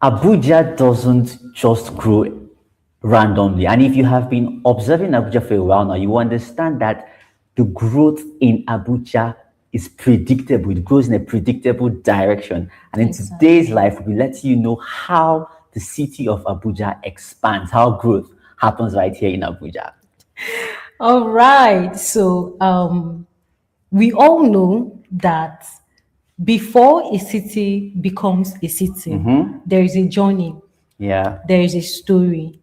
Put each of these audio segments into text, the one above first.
Abuja doesn't just grow randomly. And if you have been observing Abuja for a while now, you understand that the growth in Abuja is predictable. It grows in a predictable direction. And in today's life, we let you know how the city of Abuja expands, how growth happens right here in Abuja. All right. So we all know that before a city becomes a city, there is a journey, Yeah. there is a story.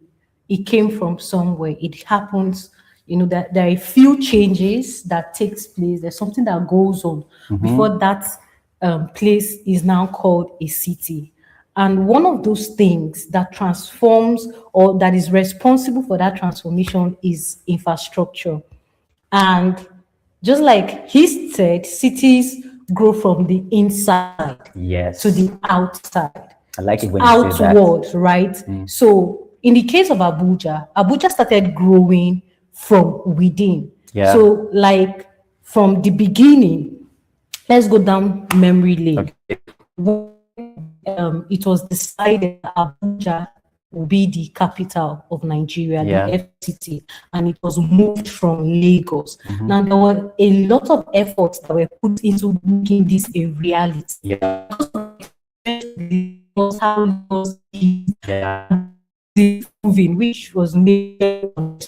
It came from somewhere. It happens, that there are a few changes that takes place. There's something that goes on before that place is now called a city. And one of those things that transforms or that is responsible for that transformation is infrastructure. And just like he said, cities grow from the inside Yes. to the outside, I like it when you say that. outward, right? So in the case of Abuja, Abuja started growing from within. Yeah. So like from the beginning, let's go down memory lane. Okay. It was decided that Abuja will be the capital of Nigeria, Yeah. the FCT, and it was moved from Lagos. Now, there were a lot of efforts that were put into making this a reality. Yeah. How it was Yeah. moving, which was made on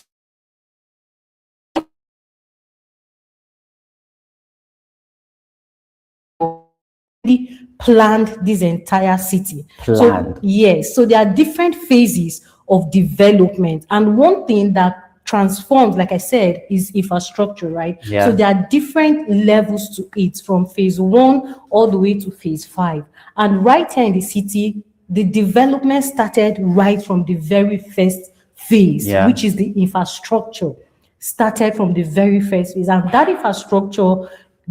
planned this entire city. Planned. So yes, so there are different phases of development, and one thing that transforms, like I said, is infrastructure, right? Yeah. So there are different levels to it, from phase 1 all the way to phase 5. And right here in the city, the development started right from the very first phase, Yeah. which is the infrastructure. Started from the very first phase, and that infrastructure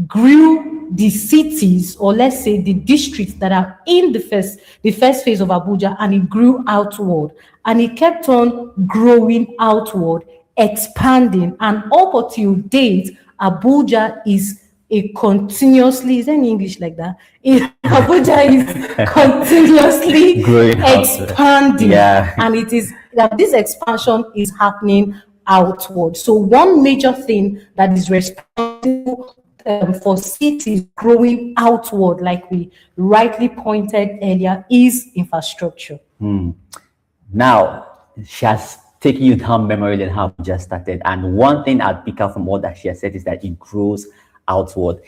grew the cities, or let's say the districts that are in the first phase of Abuja, and it grew outward, and it kept on growing outward, expanding, and up until date, Abuja is a continuously, is there any English like that? Abuja is continuously Growing outward. expanding, Yeah. and it is that this expansion is happening outward. So one major thing that is responsible for cities growing outward, like we rightly pointed earlier, is infrastructure. Now, she has taken you down memory lane how we just started. And one thing I'd pick up from all that she has said is that it grows outward.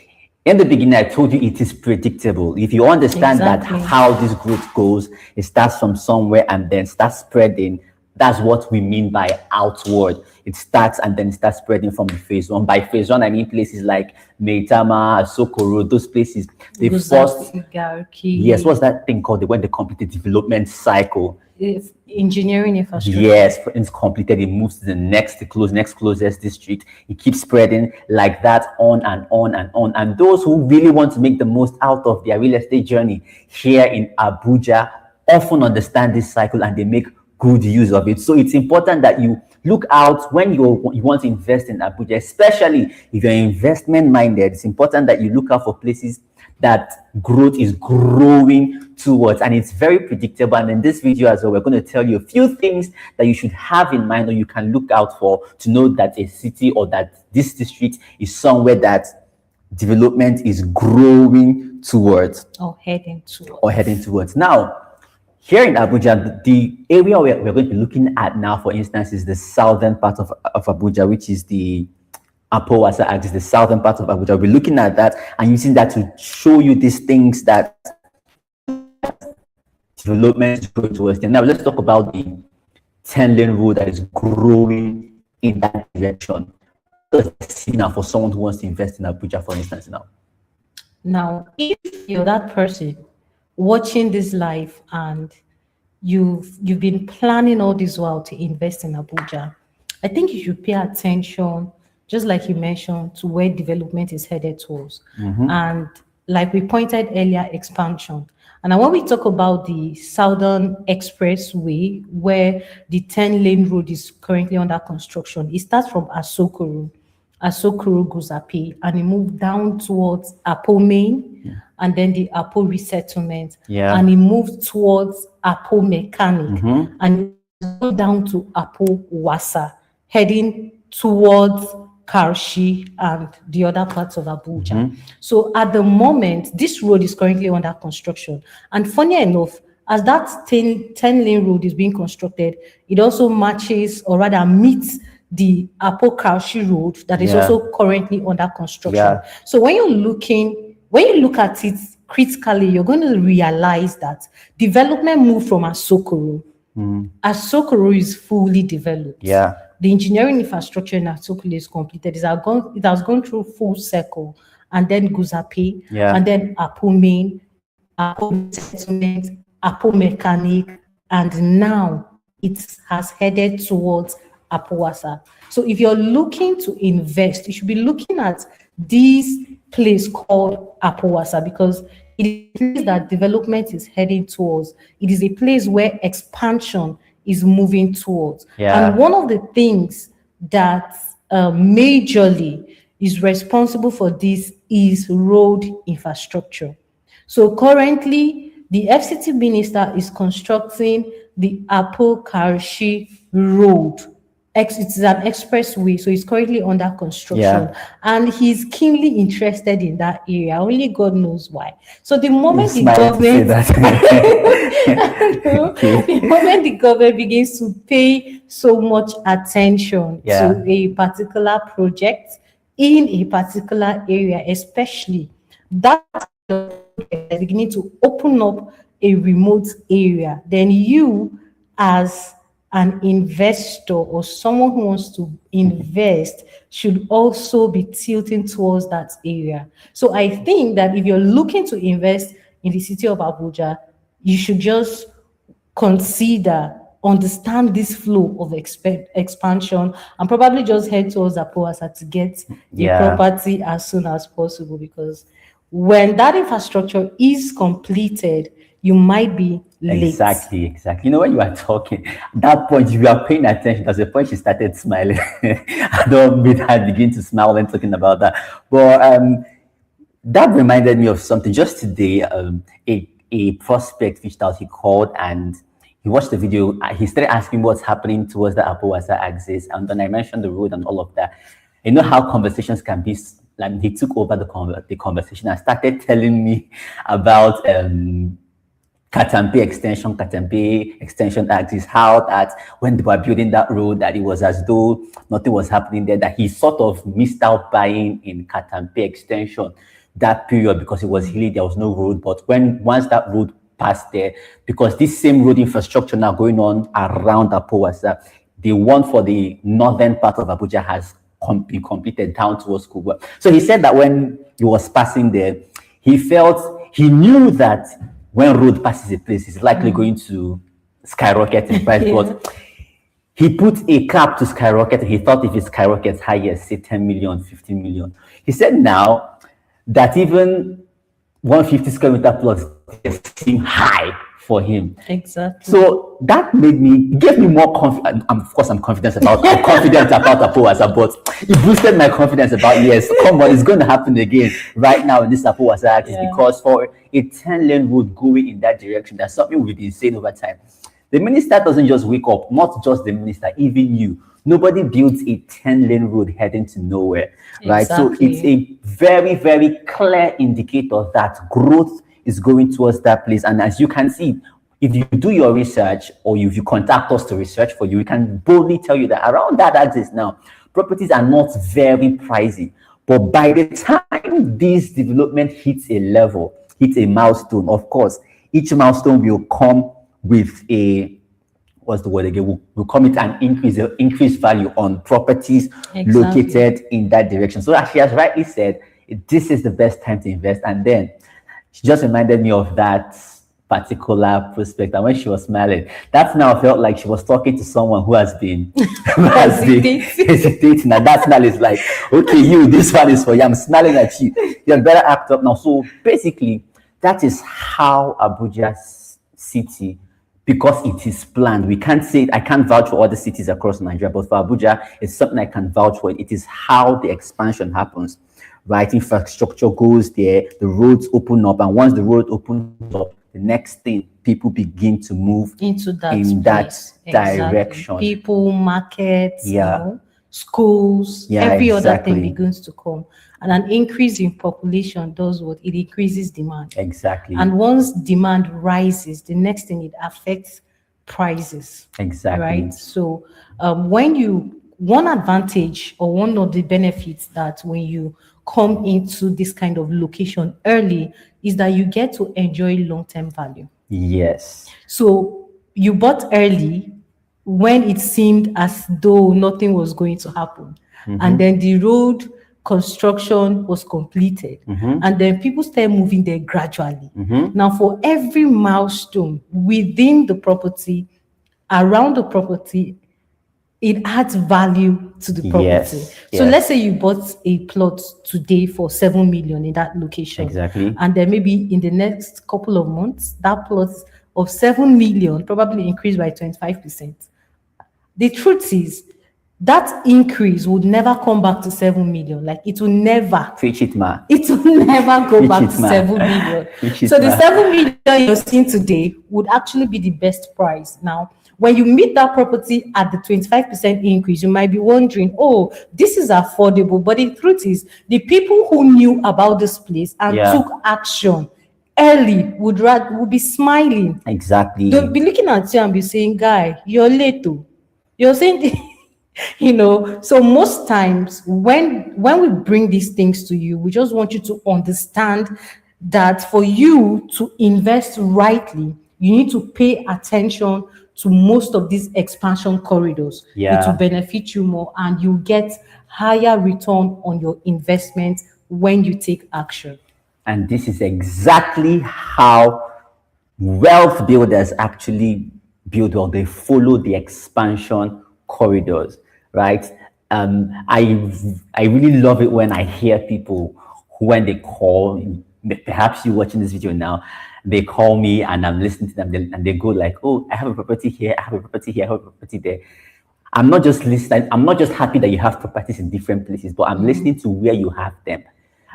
In the beginning, I told you it is predictable. If you understand Exactly. that how this growth goes, it starts from somewhere and then starts spreading. That's what we mean by outward. It starts and then it starts spreading from the phase 1. By phase 1, I mean places like Maitama, Asokoro, those places. The first, Guzape, yes, what's that thing called? When they complete the development cycle. engineering infrastructure. Yes, it's completed. It moves to the next closest district. It keeps spreading like that on and on and on. And those who really want to make the most out of their real estate journey here in Abuja often understand this cycle and they make good use of it. So it's important that you look out when you want to invest in Abuja, especially if you're investment minded. It's important that you look out for places that growth is growing towards, and it's very predictable. And in this video as well, we're going to tell you a few things that you should have in mind or you can look out for to know that a city or that this district is somewhere that development is growing towards or heading towards. Now, here in Abuja, the area we're going to be looking at now, for instance, is the southern part of Abuja, which is the Apowasa axis, the southern part of Abuja. We're looking at that and using that to show you these things that development is growing towards. Now, let's talk about the 10-lane road that is growing in that direction. What does it see now for someone who wants to invest in Abuja, for instance, now? Now, if you're that person watching this live and you've been planning all this while to invest in Abuja, I think you should pay attention, just like you mentioned, to where development is headed towards. And like we pointed earlier, expansion. And when we talk about the Southern Expressway, where the 10-lane road is currently under construction, it starts from Asokoro, Guzape, and it moved down towards Apo Main, and then the Apo resettlement. Yeah. And he moved towards Apo Mechanic and go down to Apo Wasa, heading towards Karshi and the other parts of Abuja. So at the moment, this road is currently under construction. And funny enough, as that 10-lane road is being constructed, it also matches, or rather meets, the Apo Karshi road that is also currently under construction. So when you look at it critically, you're going to realize that development moved from Asokoro. Asokoro is fully developed. The engineering infrastructure in Asokoro is completed. It has gone through full circle, and then Guzape, and then Apo Main, Apo Settlement, Apo Mechanic, and now it has headed towards Apo Wasa. So if you're looking to invest, you should be looking at this place called Apo Wasa, because it is a place that development is heading towards. It is a place where expansion is moving towards. And one of the things that majorly is responsible for this is road infrastructure. So currently, the FCT minister is constructing the Apo Karshi road. It is an expressway, so it's currently under construction, and he's keenly interested in that area. Only God knows why. So the moment the government begins to pay so much attention to a particular project in a particular area, especially that beginning to open up a remote area, then you, as an investor or someone who wants to invest, should also be tilting towards that area. So I think that if you're looking to invest in the city of Abuja, you should just understand this flow of expansion, and probably just head towards Apo Wasa to get a property as soon as possible, because when that infrastructure is completed, you might be late. Exactly. You know, when you are talking, that point, if you are paying attention, that's the point she started smiling. I don't mean I begin to smile when talking about that. But that reminded me of something. Just today, a prospect reached out, he called and he watched the video. He started asking what's happening towards the Apo Wasa axis. And then I mentioned the road and all of that. You know how conversations can be. Like, he took over the conversation and started telling me about Katampe extension axis, how that when they were building that road, that it was as though nothing was happening there, that he sort of missed out buying in Katampe extension that period because it was hilly, there was no road. But once that road passed there, because this same road infrastructure now going on around Apo Wasa, the one for the northern part of Abuja has been completed down towards Kuba. So he said that when he was passing there, he knew that when road passes a place, it's likely going to skyrocket in price. But he put a cap to skyrocket. He thought if it skyrockets higher, say 10 million, 15 million. He said now that even 150 square meter plots seem high for him. Exactly. So that gave me more confidence. Of course, I'm confident about Apo Wasa, but it boosted my confidence about, yes, come on, it's going to happen again right now in this Apo Wasa axis, because for a 10-lane road going in that direction, that's something we've been saying over time. The minister doesn't just wake up, not just the minister, even you. Nobody builds a 10-lane road heading to nowhere, right? So it's a very, very clear indicator that growth is going towards that place. And as you can see, if you do your research or if you contact us to research for you, we can boldly tell you that around that axis now, properties are not very pricey. But by the time this development hits a milestone, of course, each milestone will come with will come with an increased value on properties located in that direction. So as she has rightly said, this is the best time to invest. And then she just reminded me of that particular prospect, and when she was smiling, that now felt like she was talking to someone who has been hesitating, and that smile is like, okay, this one is for you, I'm smiling at you, you better act up now. So basically, that is how Abuja city, because it is planned, I can't vouch for other cities across Nigeria, but for Abuja, it's something I can vouch for. It is how the expansion happens, right? Infrastructure goes there, the roads open up, and once the road opens up, the next thing, people begin to move into that in place. that Exactly. direction. People, markets, Yeah. schools, Yeah, every other thing exactly. begins to come. And an increase in population does what? It increases demand. Exactly. And once demand rises, the next thing it affects prices. Exactly. Right. So when you one advantage or one of the benefits that when you come into this kind of location early is that you get to enjoy long-term value. Yes. So you bought early when it seemed as though nothing was going to happen. And then the road construction was completed. And then people started moving there gradually. Now, for every milestone within the property, around the property, it adds value to the property. Yes, So yes. let's say you bought a plot today for 7 million in that location. Exactly. And then maybe in the next couple of months, that plot of 7 million probably increased by 25%. The truth is, that increase would never come back to 7 million. Like it will never. Preach it, ma. It will never go Preach back it, to ma. 7 million. Preach it, So the ma. 7 million you're seeing today would actually be the best price. Now, when you meet that property at the 25% increase, you might be wondering, oh, this is affordable. But the truth is, the people who knew about this place and Yeah. took action early would be smiling. Exactly. They'll be looking at you and be saying, guy, you're late too. You're saying, so most times when we bring these things to you, we just want you to understand that for you to invest rightly, you need to pay attention to most of these expansion corridors. Yeah. It will benefit you more and you get higher return on your investment when you take action. And this is exactly how wealth builders actually build, or they follow the expansion corridors, right? I really love it when I hear people who, when they call, perhaps you're watching this video now, they call me and I'm listening to them and they go like, oh, I have a property here, I have a property here, I have a property there. I'm not just listening, I'm not just happy that you have properties in different places, but I'm listening to where you have them.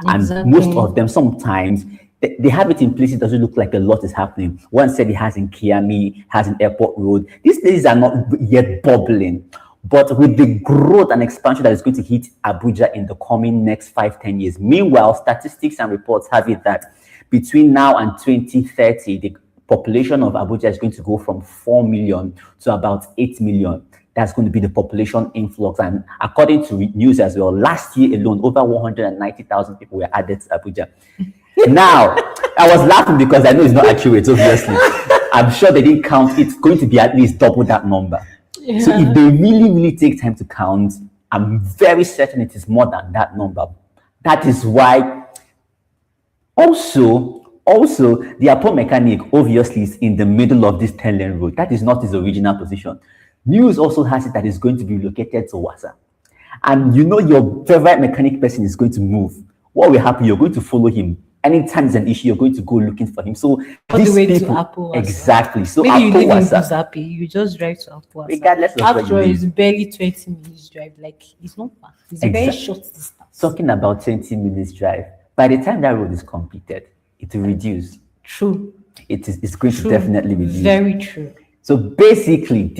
Exactly. And most of them, sometimes, they have it in places that doesn't look like a lot is happening. One said he has in Kiami, has in Airport Road. These places are not yet bubbling. But with the growth and expansion that is going to hit Abuja in the coming next 5-10 years. Meanwhile, statistics and reports have it that between now and 2030, the population of Abuja is going to go from 4 million to about 8 million. That's going to be the population influx. And according to news as well, last year alone, over 190,000 people were added to Abuja. Now, I was laughing because I know it's not accurate, obviously. I'm sure they didn't count. It's going to be at least double that number. Yeah. So if they really, really take time to count, I'm very certain it is more than that number. That is why also the Apo mechanic obviously is in the middle of this 10-lane road. That is not his original position. News also has it that it's going to be located to Wasa. And you know your favorite mechanic person is going to move. What will happen? You're going to follow him. Anytime there's an issue, you're going to go looking for him. So All these the way people, to Apo Wasa. exactly. So maybe you Apo live in Wasa, Guzape, you just drive to Apo Wasa. regardless of where you After all, live. it's barely 20 minutes drive. Like it's not far. It's a very Exact- short distance. talking about 20 minutes drive, by the time that road is completed, it will reduce. True. It's going to True. definitely reduce. Very true. So basically,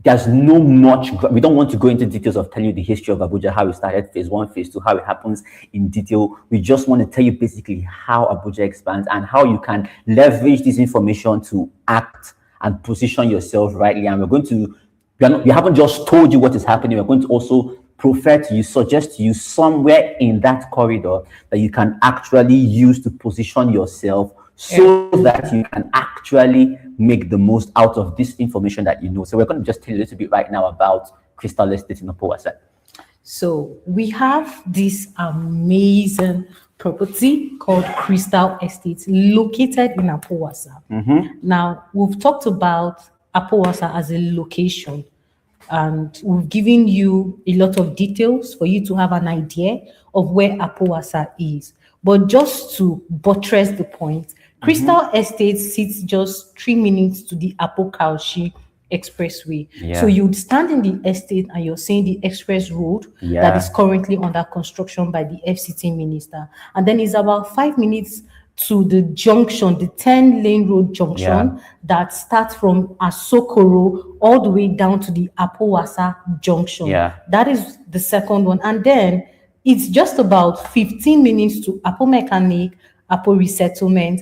there's no much, we don't want to go into details of telling you the history of Abuja, how it started, phase 1, phase 2, how it happens in detail. We just want to tell you basically how Abuja expands and how you can leverage this information to act and position yourself rightly. And we haven't just told you what is happening, we're going to also prefer to you, suggest to you somewhere in that corridor that you can actually use to position yourself so that you can actually make the most out of this information that you know. So we're going to just tell you a little bit right now about Crystal Estate in Apo Wasa. So we have this amazing property called Crystal Estate located in Apo Wasa. Now, we've talked about Apo Wasa as a location and we've given you a lot of details for you to have an idea of where Apo Wasa is. But just to buttress the point, Crystal Estate sits just 3 minutes to the Apo Kaushi expressway. Yeah. So you'd stand in the estate and you're seeing the express road that is currently under construction by the FCT minister. And then it's about 5 minutes to the junction, the 10-lane road junction that starts from Asokoro all the way down to the Apowasa junction. Yeah. That is the second one. And then it's just about 15 minutes to Apo Mechanic, Apo Resettlement,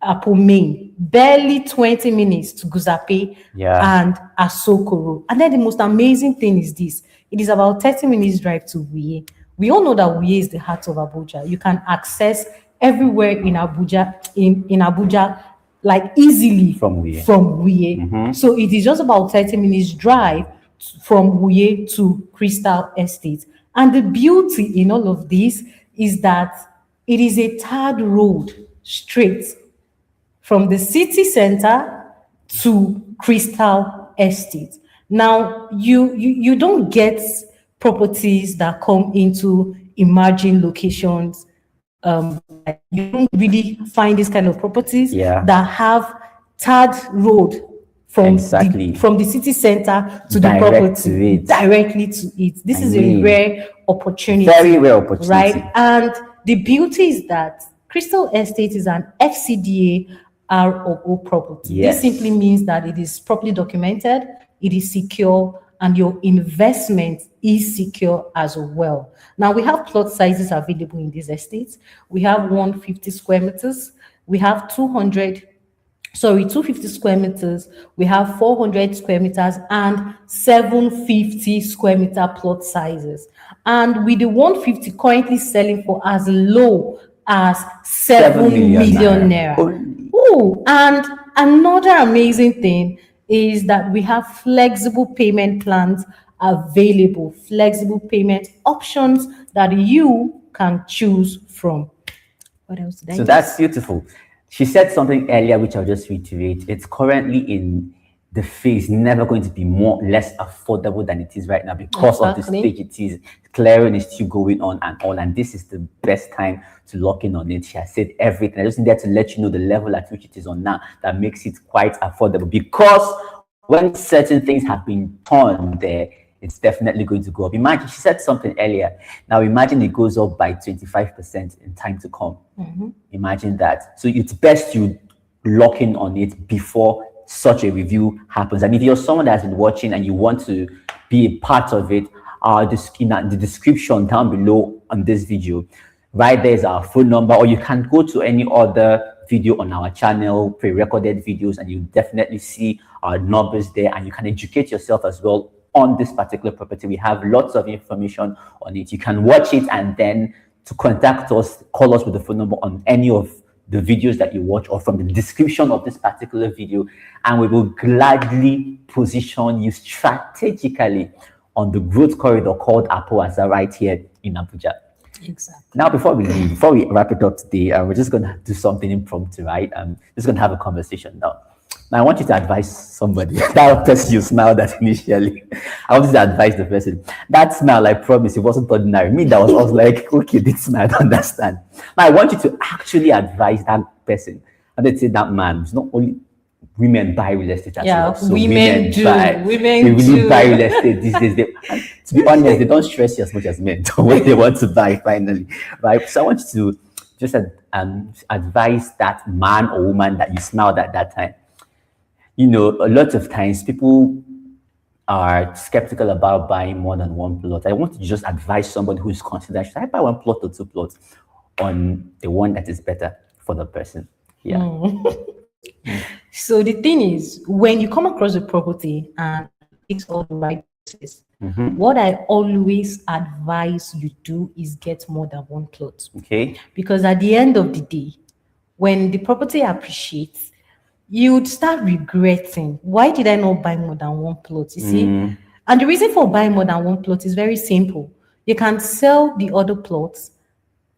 Apo Main. Barely 20 minutes to Guzape and Asokoro. And then the most amazing thing is this. It is about 30 minutes drive to Wuye. We all know that Wuye is the heart of Abuja. You can access everywhere in Abuja, in Abuja, like easily from Wuye. So it is just about 30 minutes drive from Wuye to Crystal Estate. And the beauty in all of this is that it is a third road straight from the city center to Crystal Estate. Now, you don't get properties that come into emerging locations. You don't really find this kind of properties that have third road from the city center to the property directly to it. This is a rare opportunity. Very rare opportunity. Right? And the beauty is that Crystal Estate is an FCDA ROO property. Yes. This simply means that it is properly documented, it is secure, and your investment is secure as well. Now, we have plot sizes available in these estates. We have 150 square meters. We have 250 square meters. We have 400 square meters and 750 square meter plot sizes. And with the 150 currently selling for as low as 7 million naira. Oh, and another amazing thing is that we have flexible payment plans available, flexible payment options that you can choose from. What else did I So that's beautiful. She said something earlier, which I'll just reiterate. It's currently in the phase, never going to be less affordable than it is right now because of the stage it is. Clearing is still going on and all, and this is the best time to lock in on it. She has said everything. I just needed to let you know the level at which it is on now that makes it quite affordable, because when certain things have been turned there, it's definitely going to go up. Imagine, she said something earlier. Now imagine it goes up by 25% in time to come. Imagine that. So it's best you lock in on it before such a review happens. And if you're someone that has been watching and you want to be a part of it, in the description down below on this video, right there is our phone number, or you can go to any other video on our channel, pre-recorded videos, and you definitely see our numbers there, and you can educate yourself as well on this particular property. We have lots of information on it. You can watch it, and then to contact us, call us with the phone number on any of the videos that you watch or from the description of this particular video, and we will gladly position you strategically on the growth corridor called Apowasa right here in Abuja. Exactly. Now, before we wrap it up today, we're just going to do something impromptu, right? Just going to have a conversation now. Now, I want you to advise somebody. That person you smiled at initially. I want you to advise the person. That smile, I promise, it wasn't ordinary. Me, I was like, okay, this smile, I don't understand. Now, I want you to actually advise that person. And let's say that man, it's not only women buy real estate as well. So women do. They really buy real estate these days. To be honest, they don't stress you as much as men when they want to buy finally, right? So I want you to just advise that man or woman that you smiled at that time. You know, a lot of times people are skeptical about buying more than one plot. I want to just advise somebody who is considering, should I buy one plot or two plots, on the one that is better for the person? Yeah. So the thing is, when you come across a property and it's all the right places, what I always advise you do is get more than one plot. Okay. Because at the end of the day, when the property appreciates, you would start regretting, why did I not buy more than one plot? You see? And the reason for buying more than one plot is very simple. You can sell the other plots,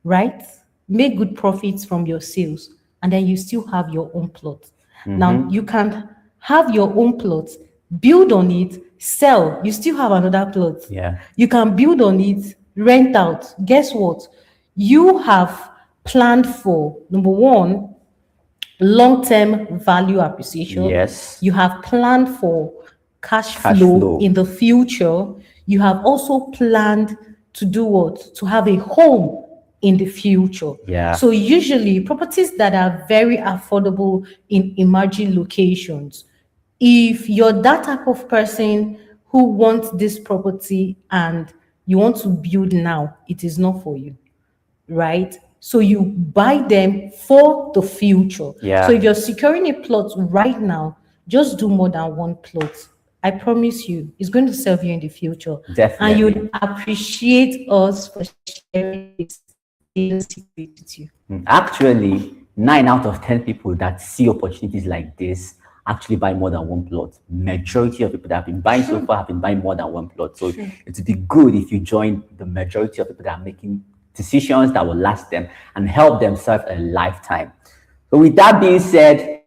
right? Make good profits from your sales, and then you still have your own plot. Now, you can have your own plot, build on it, sell, you still have another plot. Yeah. You can build on it, rent out. Guess what? You have planned for, number one, long-term value appreciation. Yes. You have planned for cash Cash flow flow. in the future, you have also planned to do what? To have a home in the future. Yeah. So usually properties that are very affordable in emerging locations, if you're that type of person who wants this property and you want to build now, it is not for you, right? So you buy them for the future. Yeah. So if you're securing a plot right now, just do more than one plot. I promise you, it's going to serve you in the future. Definitely. And you'd appreciate us for sharing this little secret with you. Actually, 9 out of 10 people that see opportunities like this actually buy more than one plot. Majority of people that have been buying so far have been buying more than one plot. So it would be good if you join the majority of people that are making decisions that will last them and help them serve a lifetime. So with that being said,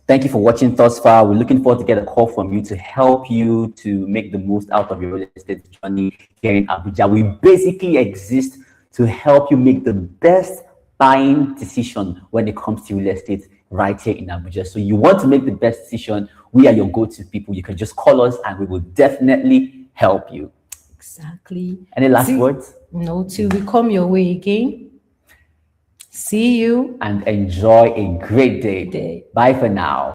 thank you for watching thus far. We're looking forward to get a call from you to help you to make the most out of your real estate journey here in Abuja. We basically exist to help you make the best buying decision when it comes to real estate right here in Abuja. So you want to make the best decision, we are your go-to people. You can just call us and we will definitely help you. Exactly. Any last words? No, till we come your way again. See you And enjoy a great day. Bye for now.